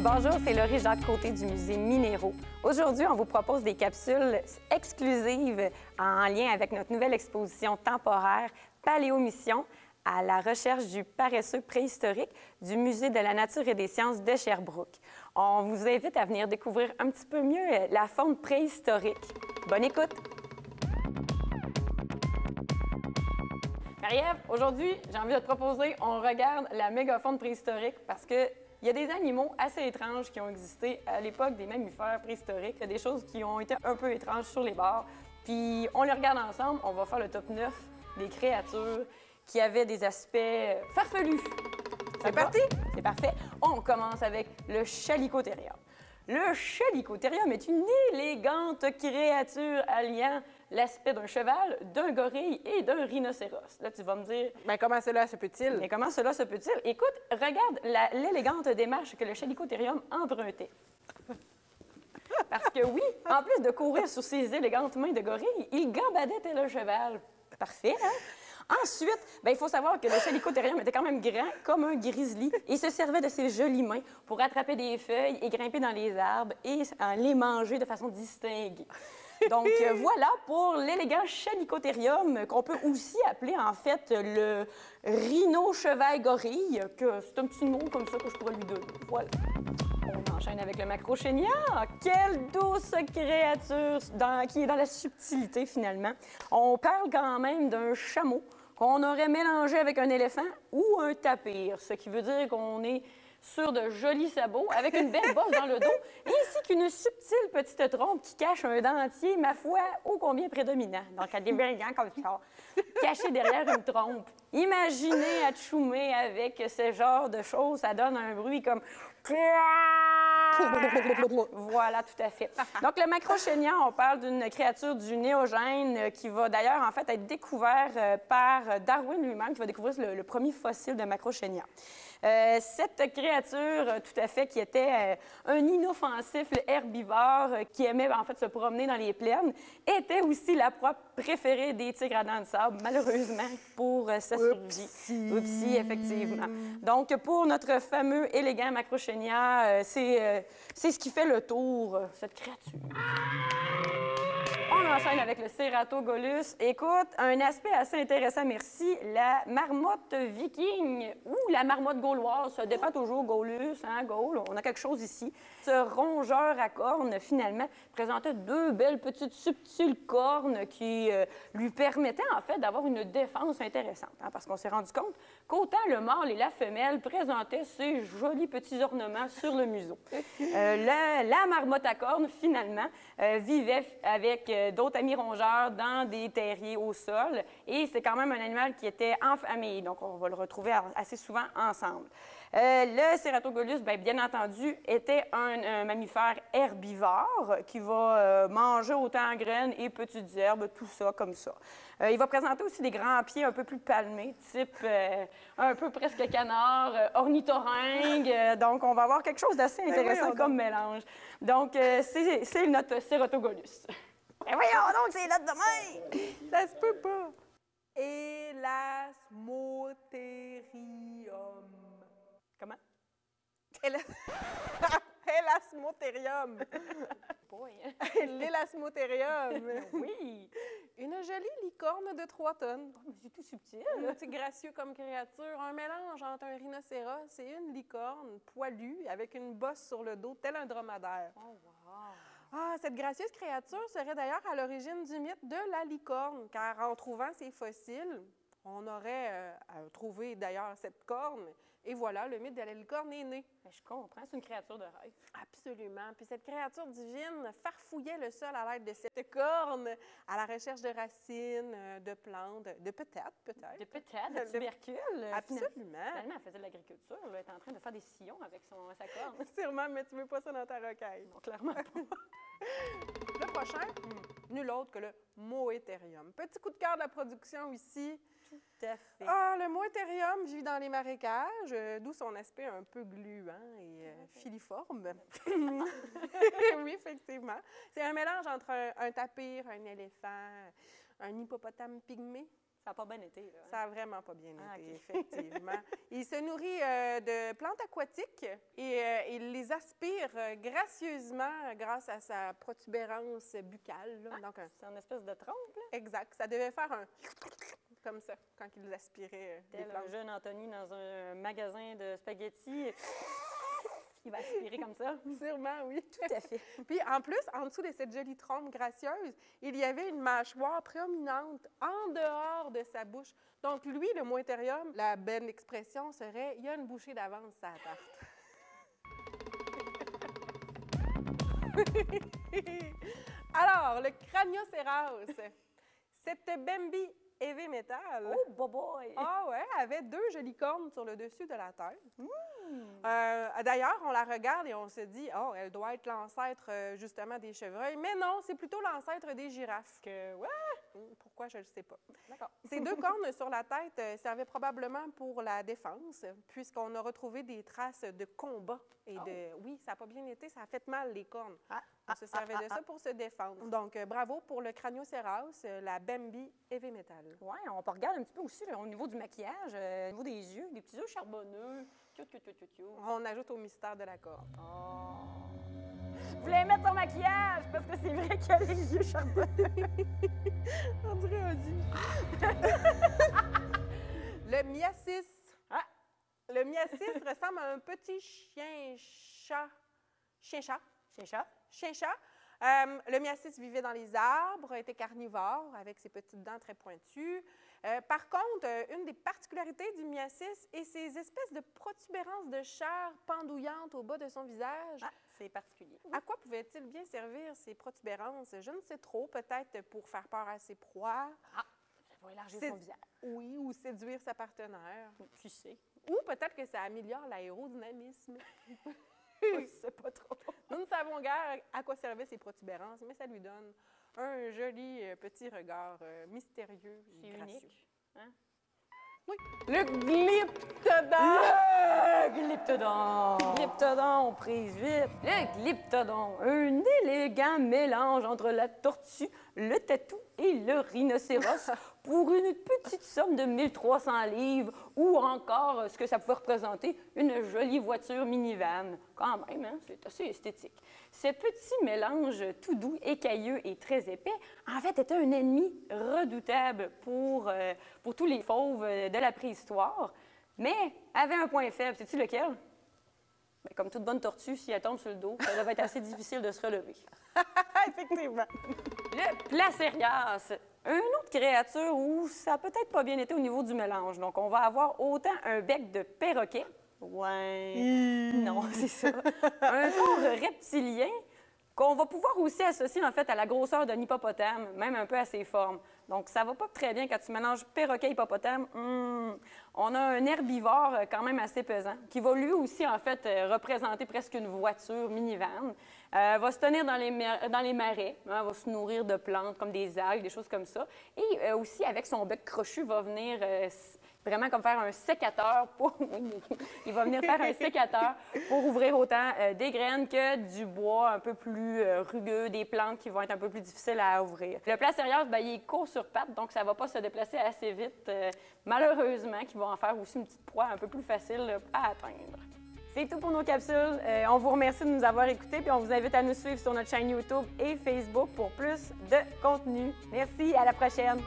Bonjour, c'est Laurie Jacques Côté du musée Minéraux. Aujourd'hui, on vous propose des capsules exclusives en lien avec notre nouvelle exposition temporaire Paléomission à la recherche du paresseux préhistorique du Musée de la nature et des sciences de Sherbrooke. On vous invite à venir découvrir un petit peu mieux la faune préhistorique. Bonne écoute! Marie-Ève, aujourd'hui, j'ai envie de te proposer, on regarde la mégafaune préhistorique parce que il y a des animaux assez étranges qui ont existé à l'époque des mammifères préhistoriques. Il y a des choses qui ont été un peu étranges sur les bords. Puis on les regarde ensemble, on va faire le top 9 des créatures qui avaient des aspects farfelus. C'est parti? C'est parfait. On commence avec le Chalicotherium. Le Chalicotherium est une élégante créature alliant l'aspect d'un cheval, d'un gorille et d'un rhinocéros. Là, tu vas me dire... Mais comment cela se peut-il? Mais comment cela se peut-il? Écoute, regarde l'élégante démarche que le Chalicotherium empruntait. Parce que oui, en plus de courir sur ses élégantes mains de gorille, il gambadait tel un cheval. Parfait, hein? Ensuite, il faut savoir que le Chalicotherium était quand même grand, comme un grizzly, et se servait de ses jolies mains pour attraper des feuilles et grimper dans les arbres et les manger de façon distinguée. Donc, voilà pour l'élégant Chalicotherium, qu'on peut aussi appeler, en fait, le rhino-cheval-gorille, que c'est un petit mot comme ça que je pourrais lui donner. Voilà. On enchaîne avec le Macrauchenia. Quelle douce créature qui est dans la subtilité, finalement. On parle quand même d'un chameau qu'on aurait mélangé avec un éléphant ou un tapir, ce qui veut dire qu'on est sur de jolis sabots, avec une belle bosse dans le dos, ainsi qu'une subtile petite trompe qui cache un dentier, ma foi, ô combien prédominant. Donc, elle est brillant comme ça, caché derrière une trompe. Imaginez à choumer avec ce genre de choses, ça donne un bruit comme... Voilà, tout à fait. Donc, le Macrauchenia, on parle d'une créature du Néogène qui va d'ailleurs, en fait, être découvert par Darwin lui-même, qui va découvrir le premier fossile de Macrauchenia. Cette créature, tout à fait, qui était un inoffensif herbivore qui aimait, en fait, se promener dans les plaines, était aussi la proie préférée des tigres à dents de sable, malheureusement, pour sa survie. Oupsie, effectivement. Donc, pour notre fameux élégant Macrauchenia, c'est ce qui fait le tour, cette créature. On enchaîne avec le Ceratogolus. Écoute, un aspect assez intéressant, merci. La marmotte viking ou la marmotte gauloise, ça dépend toujours, Gaulus, hein, Gaule, on a quelque chose ici. Ce rongeur à cornes, finalement, présentait deux belles petites subtiles cornes qui lui permettaient, en fait, d'avoir une défense intéressante, hein, parce qu'on s'est rendu compte qu'autant le mâle et la femelle présentaient ces jolis petits ornements sur le museau. La marmotte à cornes, finalement, vivait avec d'autres amis rongeurs dans des terriers au sol. Et c'est quand même un animal qui était en famille, donc on va le retrouver assez souvent ensemble. Le Ceratogolus, bien entendu, était un mammifère herbivore qui va manger autant graines et petites herbes, tout ça comme ça. Il va présenter aussi des grands pieds un peu plus palmés, type un peu presque canard, ornithorynque. Donc, on va avoir quelque chose d'assez intéressant comme mélange. Donc, c'est notre Ceratogolus. Mais voyons donc, c'est notre demain! Ça se peut pas! Elasmotherium. Comment? Elasmotherium. L'Elasmotherium. Oui! Une jolie licorne de 3 tonnes. Oh, mais c'est tout subtil. C'est gracieux comme créature. Un mélange entre un rhinocéros et une licorne poilue avec une bosse sur le dos, tel un dromadaire. Oh, wow! Ah, cette gracieuse créature serait d'ailleurs à l'origine du mythe de la licorne, car en trouvant ces fossiles, on aurait trouvé d'ailleurs cette corne, et voilà, le mythe de la licorne est né. Mais je comprends, c'est une créature de rêve. Absolument. Puis cette créature divine farfouillait le sol à l'aide de cette corne à la recherche de racines, de plantes, de peut-être. De peut-être, de tubercules. Absolument. Finalement, elle faisait de l'agriculture. Elle est en train de faire des sillons avec sa corne. Sûrement, mais tu veux pas ça dans ta requête. Non, clairement pas. Le prochain, nul autre que le Moetherium. Petit coup de cœur de la production ici. Tout à fait. Ah, le Moetherium vit dans les marécages, d'où son aspect un peu gluant et filiforme. Oui, effectivement. C'est un mélange entre un tapir, un éléphant, un hippopotame pygmée. Ça n'a pas bien été, là. Ça n'a vraiment pas bien été, Ah, OK. effectivement. Il se nourrit de plantes aquatiques et il les aspire gracieusement grâce à sa protubérance buccale. Là. Donc, C'est une espèce de trompe, là. exact. Ça devait faire un comme ça quand il aspirait des Tel plantes. un jeune Anthony dans un magasin de spaghettis. Il va aspirer comme ça. Sûrement, oui. Tout à fait. Puis en plus, en dessous de cette jolie trompe gracieuse, il y avait une mâchoire proéminente en dehors de sa bouche. Donc lui, le moiterium, la belle expression serait « il y a une bouchée d'avance à la tarte ». Alors, le Craniocéros, cette Bambi heavy metal. Oh, boy! Ah ouais, avait 2 jolies cornes sur le dessus de la tête. D'ailleurs, on la regarde et on se dit, oh, elle doit être l'ancêtre justement des chevreuils. Mais non, c'est plutôt l'ancêtre des girafes. Ouais. Pourquoi, je ne le sais pas. D'accord. Ces 2 cornes sur la tête servaient probablement pour la défense, puisqu'on a retrouvé des traces de combat. Et de... Oui, ça n'a pas bien été, ça a fait mal les cornes. On se servait de ça pour se défendre. Donc, bravo pour le Craniocéros, la Bambi heavy metal. Oui, on peut regarder un petit peu aussi là, au niveau du maquillage, au niveau des yeux, des petits yeux charbonneux. Cute. On ajoute au mystère de la corde. Oh. Je voulais mettre son maquillage parce que c'est vrai qu'elle a les yeux charbonneux. On dirait un dit. Le miassis. Ah. Le miassis ressemble à un petit chien-chat. Chien-chat. Chien-chat. Le miassis vivait dans les arbres, était carnivore avec ses petites dents très pointues. Par contre, une des particularités du miassis est ces espèces de protubérances de chair pendouillantes au bas de son visage. Ah, c'est particulier. À quoi pouvaient-ils bien servir ces protubérances? Je ne sais trop, peut-être pour faire peur à ses proies. Ah, ça va élargir son visage. Oui, ou séduire sa partenaire. Qui sait? Ou peut-être que ça améliore l'aérodynamisme. Je sais pas trop. Nous ne savons guère à quoi servaient ces protubérances, mais ça lui donne un joli petit regard mystérieux et C'est gracieux. unique. Hein? Oui. Le glyptodon! Le glyptodon! Glyptodon, prise vite. Le glyptodon, un élégant mélange entre la tortue, le tatou et le rhinocéros pour une petite somme de 1300 livres ou encore, ce que ça pouvait représenter, une jolie voiture minivan. Quand même, hein? C'est assez esthétique. Ce petit mélange tout doux, écailleux et très épais, en fait, était un ennemi redoutable pour tous les fauves de la préhistoire, mais avait un point faible. Sais-tu lequel? Bien, comme toute bonne tortue, si elle tombe sur le dos, ça devait être assez difficile de se relever. Effectivement. Le Placerias, une autre créature où ça n'a peut-être pas bien été au niveau du mélange. Donc, on va avoir autant un bec de perroquet. Ouais. Non, c'est ça. Un tour reptilien qu'on va pouvoir aussi associer en fait à la grosseur d'un hippopotame, même un peu à ses formes. Donc, ça va pas très bien quand tu mélanges perroquet et hippopotame. On a un herbivore quand même assez pesant qui va lui aussi en fait représenter presque une voiture minivan. Va se tenir dans les marais, hein, va se nourrir de plantes comme des algues, des choses comme ça. Et aussi, avec son bec crochu, va venir vraiment comme faire un sécateur. Il va venir faire un sécateur pour ouvrir autant des graines que du bois un peu plus rugueux, des plantes qui vont être un peu plus difficiles à ouvrir. Le Placerias, bien, il est court sur pattes, donc ça ne va pas se déplacer assez vite, malheureusement, qui va en faire aussi une petite proie un peu plus facile à atteindre. C'est tout pour nos capsules. On vous remercie de nous avoir écoutés, puis on vous invite à nous suivre sur notre chaîne YouTube et Facebook pour plus de contenu. Merci, à la prochaine!